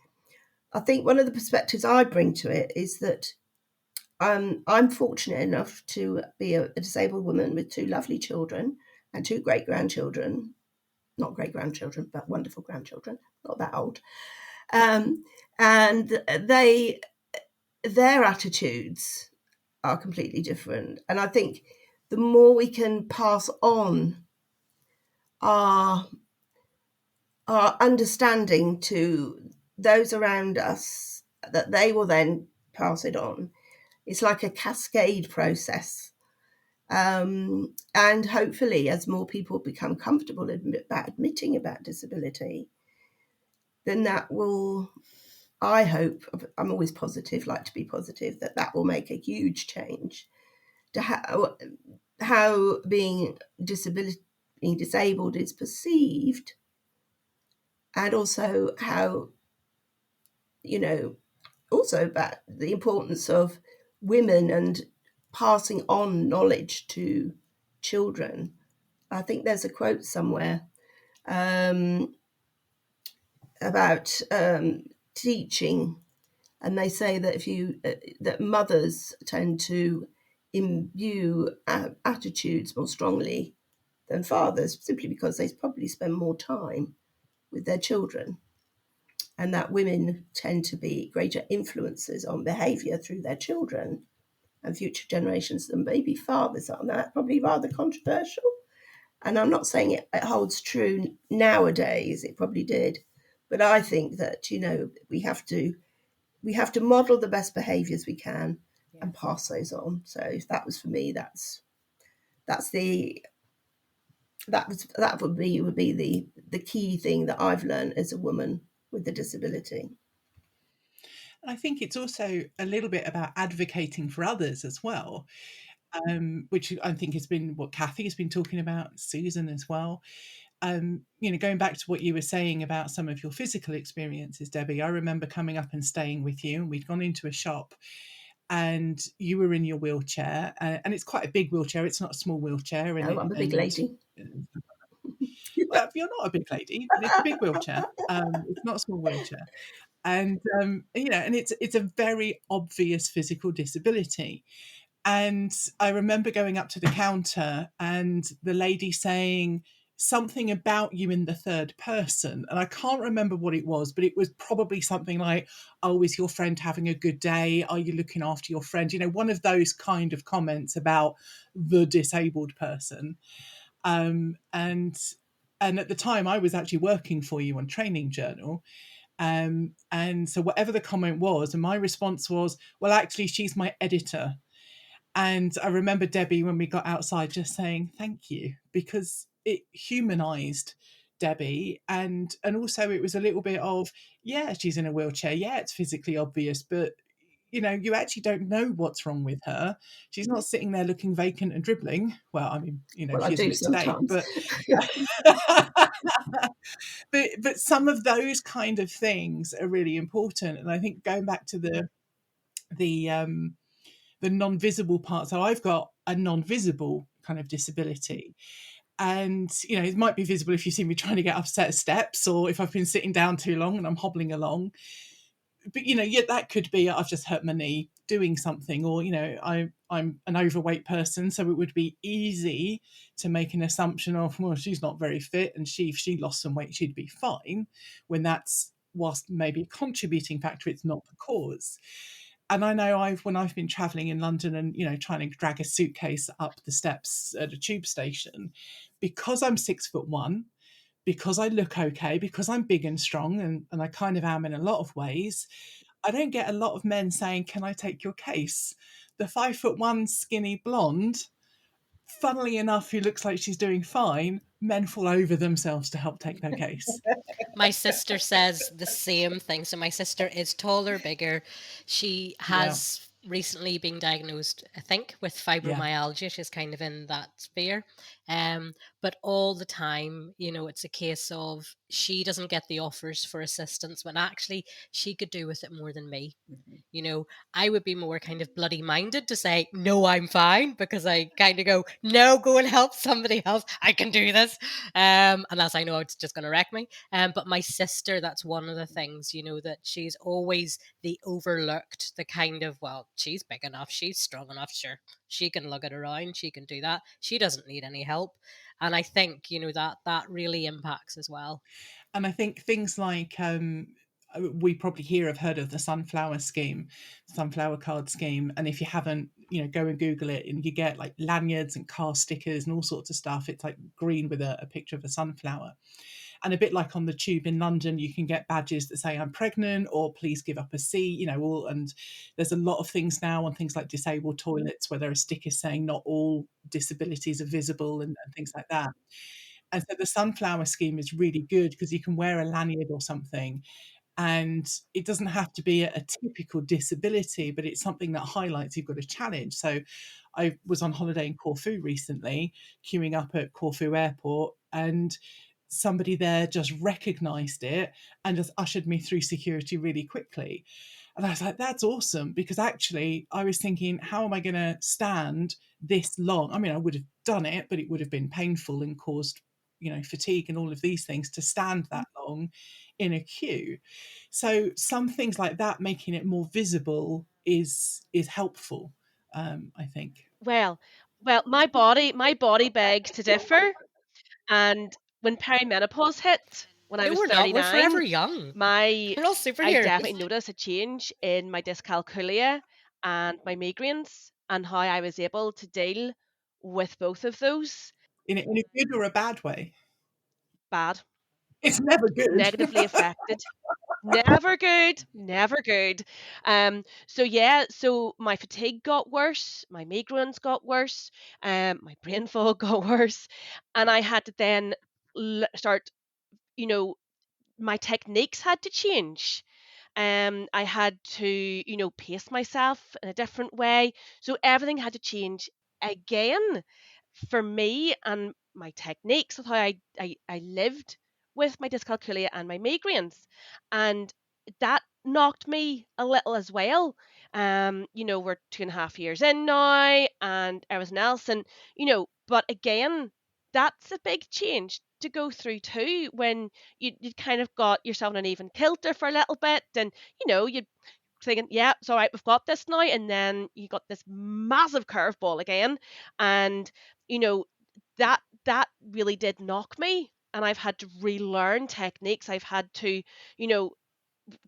I think one of the perspectives I bring to it is that I'm fortunate enough to be a disabled woman with 2 lovely children and 2 great-grandchildren, not great-grandchildren, but wonderful grandchildren, not that old. And their attitudes are completely different. And I think the more we can pass on our understanding to those around us, that they will then pass it on. It's like a cascade process. And hopefully, as more people become comfortable admitting about disability, then that will, I hope, I'm always positive, like to be positive, that will make a huge change to how being disabled is perceived, and also how, also about the importance of women and passing on knowledge to children. I think there's a quote somewhere about teaching, and they say that that mothers tend to imbue attitudes more strongly than fathers, simply because they probably spend more time with their children, and that women tend to be greater influences on behaviour through their children and future generations than maybe fathers are. Now, that's probably rather controversial, and I'm not saying it holds true nowadays. It probably did, but I think that we have to model the best behaviours we can and pass those on. So if that was for me, that would be the key thing that I've learned as a woman with a disability. I think it's also a little bit about advocating for others as well, which I think has been what Kathy has been talking about, Susan as well. Going back to what you were saying about some of your physical experiences, Debbie, I remember coming up and staying with you, and we'd gone into a shop and you were in your wheelchair, and it's quite a big wheelchair. It's not a small wheelchair. No, I'm a big lady. Well, you're not a big lady, but it's a big wheelchair. It's not a small wheelchair. And, and it's a very obvious physical disability. And I remember going up to the counter and the lady saying something about you in the third person. And I can't remember what it was, but it was probably something like, oh, is your friend having a good day? Are you looking after your friend? One of those kind of comments about the disabled person. And at the time I was actually working for you on Training Journal. And so whatever the comment was, and my response was, well, actually, she's my editor. And I remember Debbie, when we got outside, just saying thank you, because it humanized Debbie. And also it was a little bit of, yeah, she's in a wheelchair. Yeah, it's physically obvious, but you actually don't know what's wrong with her. She's not sitting there looking vacant and dribbling. Well, I mean, Well, she I is a do bit today, sometimes. but some of those kind of things are really important. And I think going back to the non-visible part, so I've got a non-visible kind of disability, and it might be visible if you see me trying to get up a set of steps, or if I've been sitting down too long and I'm hobbling along. But that could be I've just hurt my knee doing something, or I'm an overweight person, so it would be easy to make an assumption of, well, she's not very fit, and if she lost some weight, she'd be fine, when that's, whilst maybe a contributing factor, it's not the cause. And I know when I've been traveling in London and trying to drag a suitcase up the steps at a tube station, because I'm 6'1", because I look okay, because I'm big and strong, and I kind of am in a lot of ways, I don't get a lot of men saying, can I take your case? The 5'1" skinny blonde, funnily enough, who looks like she's doing fine, men fall over themselves to help take their case. My sister says the same thing. So my sister is taller, bigger. She has recently been diagnosed, I think, with fibromyalgia. She's kind of in that sphere. But all the time, it's a case of she doesn't get the offers for assistance when actually she could do with it more than me. I would be more kind of bloody minded to say, no, I'm fine, because I kind of go, no, go and help somebody else. I can do this. Unless I know it's just going to wreck me. But my sister, that's one of the things, that she's always the overlooked, the kind of, well, she's big enough, she's strong enough, sure, she can lug it around, she can do that, she doesn't need any help. And I think, that really impacts as well. And I think things like, we probably have heard of the sunflower card scheme. And if you haven't, go and Google it, and you get like lanyards and car stickers and all sorts of stuff. It's like green with a picture of a sunflower. And a bit like on the tube in London, you can get badges that say I'm pregnant, or please give up a seat, and there's a lot of things now on things like disabled toilets where there are stickers saying not all disabilities are visible, and things like that. And so the sunflower scheme is really good because you can wear a lanyard or something, and it doesn't have to be a typical disability, but it's something that highlights you've got a challenge. So I was on holiday in Corfu recently, queuing up at Corfu Airport, and somebody there just recognised it and just ushered me through security really quickly. And I was like, that's awesome, because actually I was thinking, how am I going to stand this long? I mean, I would have done it, but it would have been painful and caused fatigue and all of these things to stand that long in a queue. So some things like that, making it more visible, is helpful, I think. Well, my body begs to differ. And when perimenopause hit, when I No, was we're not. We're 39, forever young. my We're all I superheroes. definitely noticed a change in my dyscalculia and my migraines, and how I was able to deal with both of those. In a good or a bad way? Bad, It's never good. negatively affected. Never good, never good. So my fatigue got worse, my migraines got worse, my brain fog got worse, and I had to then start, my techniques had to change. I had to, pace myself in a different way. So everything had to change again for me, and my techniques of how I lived with my dyscalculia and my migraines. And that knocked me a little as well. We're 2.5 years in now and everything else. And, but again, that's a big change to go through too, when you kind of got yourself in an even kilter for a little bit, and you thinking, yeah, it's all right, we've got this now, and then you got this massive curveball again, and you know that really did knock me, and I've had to relearn techniques. I've had to,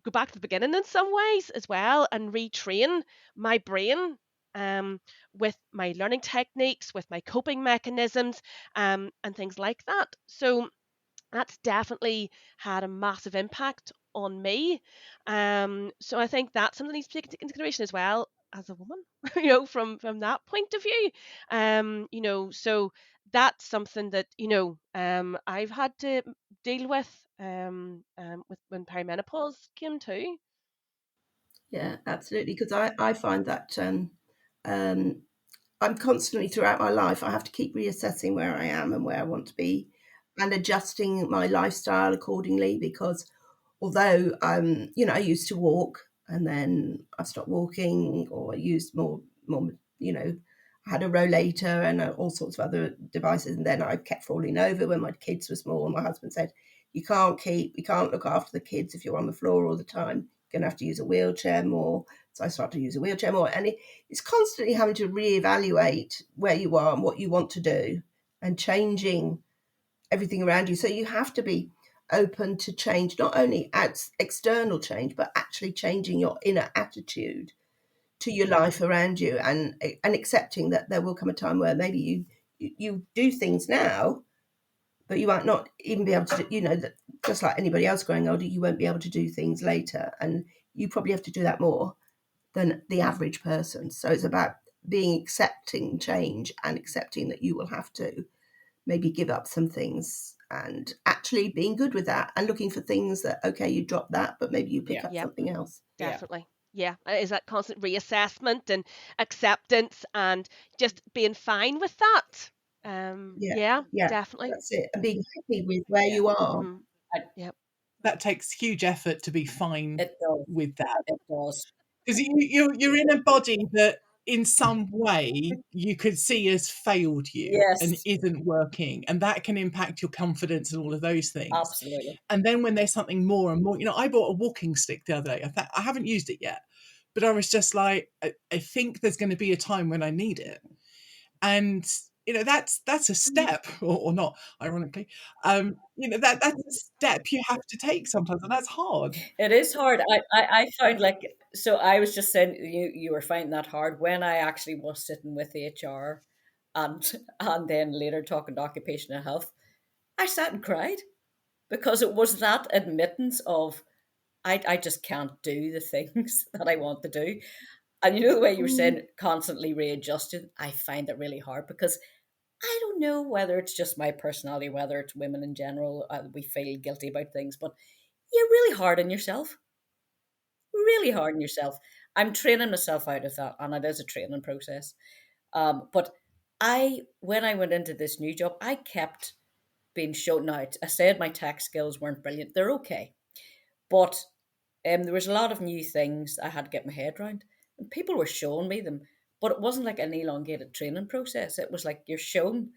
go back to the beginning in some ways as well, and retrain my brain, um, with my learning techniques, with my coping mechanisms, and things like that. So that's definitely had a massive impact on me. So I think that's something that needs to be taken into consideration as well as a woman, from that point of view. So that's something that, I've had to deal with when perimenopause came too. Yeah, absolutely. Because I find that um, I'm constantly throughout my life, I have to keep reassessing where I am and where I want to be and adjusting my lifestyle accordingly. Because although, I used to walk and then I stopped walking, or I used more, I had a rollator and all sorts of other devices. And then I kept falling over when my kids were small. My husband said, you can't look after the kids if you're on the floor all the time. You're going to have to use a wheelchair more. So I started to use a wheelchair more. And it's constantly having to reevaluate where you are and what you want to do and changing everything around you. So you have to be open to change, not only external change, but actually changing your inner attitude to your life around you, and accepting that there will come a time where maybe you do things now, but you might not even be able to do, that just like anybody else growing older, you won't be able to do things later. And you probably have to do that more than the average person. So it's about accepting change and accepting that you will have to maybe give up some things, and actually being good with that and looking for things that, okay, you drop that, but maybe you pick up Yep, something else. definitely. Yeah, is that constant reassessment and acceptance and just being fine with that. Yeah, Yeah, yeah, definitely. that's it. And being happy with where Yeah. you are. hmm I- Yep. That takes huge effort to be fine It does. with that, It does. because you're in a body that in some way you could see has failed you and Yes, isn't working, and that can impact your confidence and all of those things. absolutely. And then when there's something more and more, I bought a walking stick the other day. I haven't used it yet, but I was just like, I think there's going to be a time when I need it. And that's a step, or not, ironically. That's a step you have to take sometimes, and that's hard. It is hard. I found, like, so I was just saying, you were finding that hard when I actually was sitting with HR and then later talking to occupational health. I sat and cried because it was that admittance of I just can't do the things that I want to do. And the way you were saying constantly readjusting, I find it really hard because I don't know whether it's just my personality, whether it's women in general, we feel guilty about things, but you're really hard on yourself. Really hard on yourself. I'm training myself out of that, and it is a training process. But when I went into this new job, I kept being shown out. I said my tech skills weren't brilliant. They're okay. But there was a lot of new things I had to get my head around. And people were showing me them, but it wasn't like an elongated training process. It was like you're shown,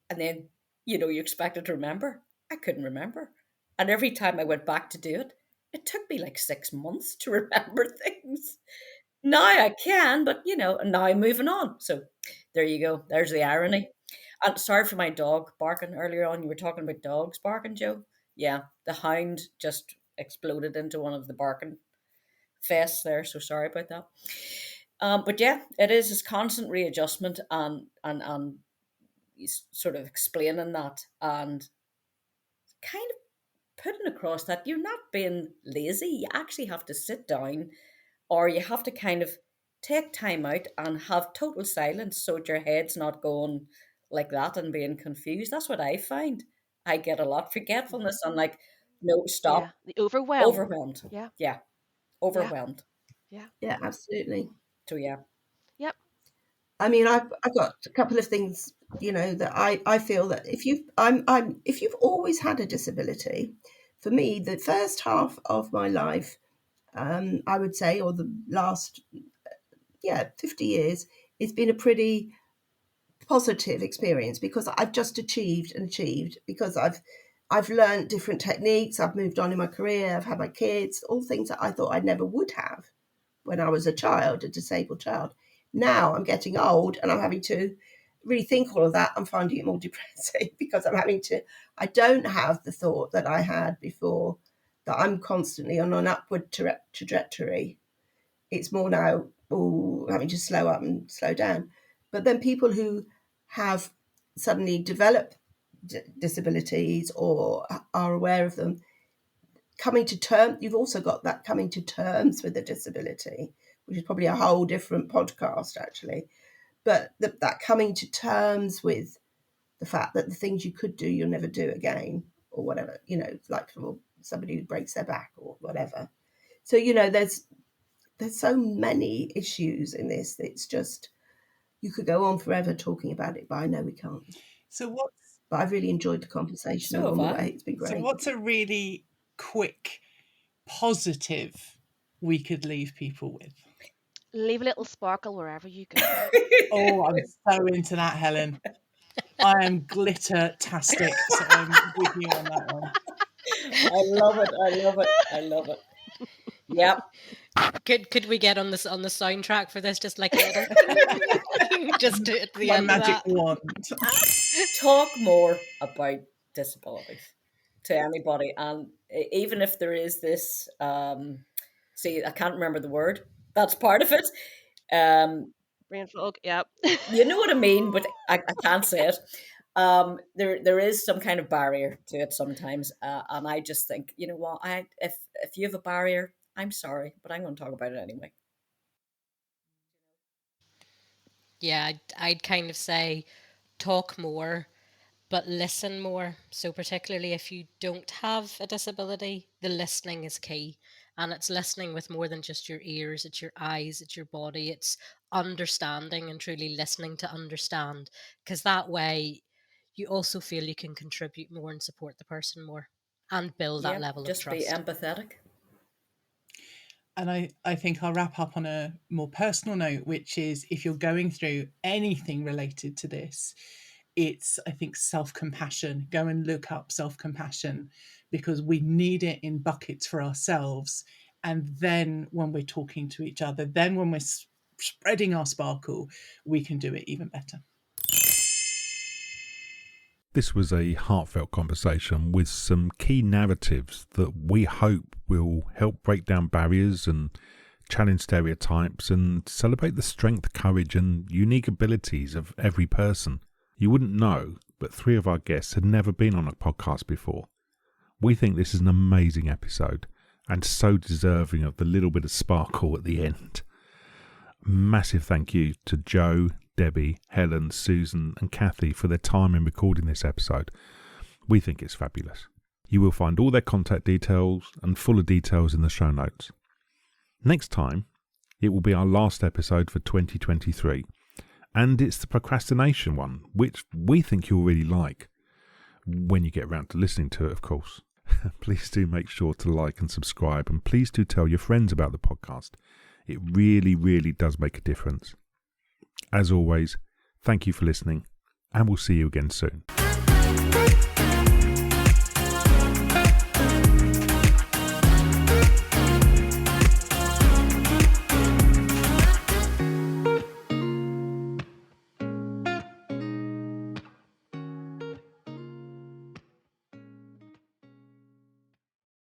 and then, you're expected to remember. I couldn't remember. And every time I went back to do it, it took me like 6 months to remember things. Now I can, but, now I'm moving on. So there you go. There's the irony. And sorry for my dog barking earlier on. You were talking about dogs barking, Joe. Yeah, the hound just exploded into one of the barking fests there. So sorry about that. But yeah, it is this constant readjustment and sort of explaining that and kind of putting across that you're not being lazy. You actually have to sit down, or you have to kind of take time out and have total silence so that your head's not going like that and being confused. That's what I find. I get a lot forgetfulness and like, no, Yeah, stop, the overwhelm. overwhelmed. Yeah. Yeah, overwhelmed. Yeah, absolutely. So yeah. Yep. I mean, I've got a couple of things, that I feel that if you've always had a disability, for me, the first half of my life, I would say, or the last 50 years, it's been a pretty positive experience because I've just achieved because I've learned different techniques. I've moved on in my career. I've had my kids, all things that I thought I never would have when I was a disabled child. Now I'm getting old and I'm having to rethink all of that. I'm finding it more depressing because I don't have the thought that I had before, that I'm constantly on an upward trajectory. It's more now, having to slow up and slow down. But then people who have suddenly developed disabilities or are aware of them, you've also got that coming to terms with a disability, which is probably a whole different podcast, actually. But that coming to terms with the fact that the things you could do, you'll never do again, or whatever, like for somebody who breaks their back or whatever. So, there's so many issues in this. It's just, you could go on forever talking about it, but I know we can't. But I've really enjoyed the conversation along the way. It's been great. So what's a really quick positive we could leave people with? Leave a little sparkle wherever you go. Oh, I'm so into that, Helen. I am glitter-tastic, so I'm with you on that one. I love it. Yep. Could we get on the soundtrack for this? Just like a little, just at the My end magic of that. wand. Talk more about disabilities to anybody, and even if there is this, see, I can't remember the word. That's part of it. Brain fog. Yep. You know what I mean, but I can't say it. There is some kind of barrier to it sometimes, and I just think, you know what, if you have a barrier, I'm sorry, but I'm going to talk about it anyway. Yeah, I'd kind of say talk more, but listen more. So particularly if you don't have a disability, the listening is key. And it's listening with more than just your ears, it's your eyes, it's your body, it's understanding and truly listening to understand. Because that way you also feel you can contribute more and support the person more and build that level of trust. Just be empathetic. And I think I'll wrap up on a more personal note, which is, if you're going through anything related to this, it's, I think, self-compassion. Go and look up self-compassion, because we need it in buckets for ourselves. And then when we're talking to each other, then when we're spreading our sparkle, we can do it even better. This was a heartfelt conversation with some key narratives that we hope will help break down barriers and challenge stereotypes and celebrate the strength, courage and unique abilities of every person. You wouldn't know, but 3 of our guests had never been on a podcast before. We think this is an amazing episode and so deserving of the little bit of sparkle at the end. Massive thank you to Jo, Debbie, Helen, Susan and Kathy for their time in recording this episode. We think it's fabulous. You will find all their contact details and fuller details in the show notes. Next time, it will be our last episode for 2023, and it's the procrastination one, which we think you'll really like, when you get around to listening to it, of course. Please do make sure to like and subscribe, and please do tell your friends about the podcast. It really, really does make a difference. As always, thank you for listening, and we'll see you again soon.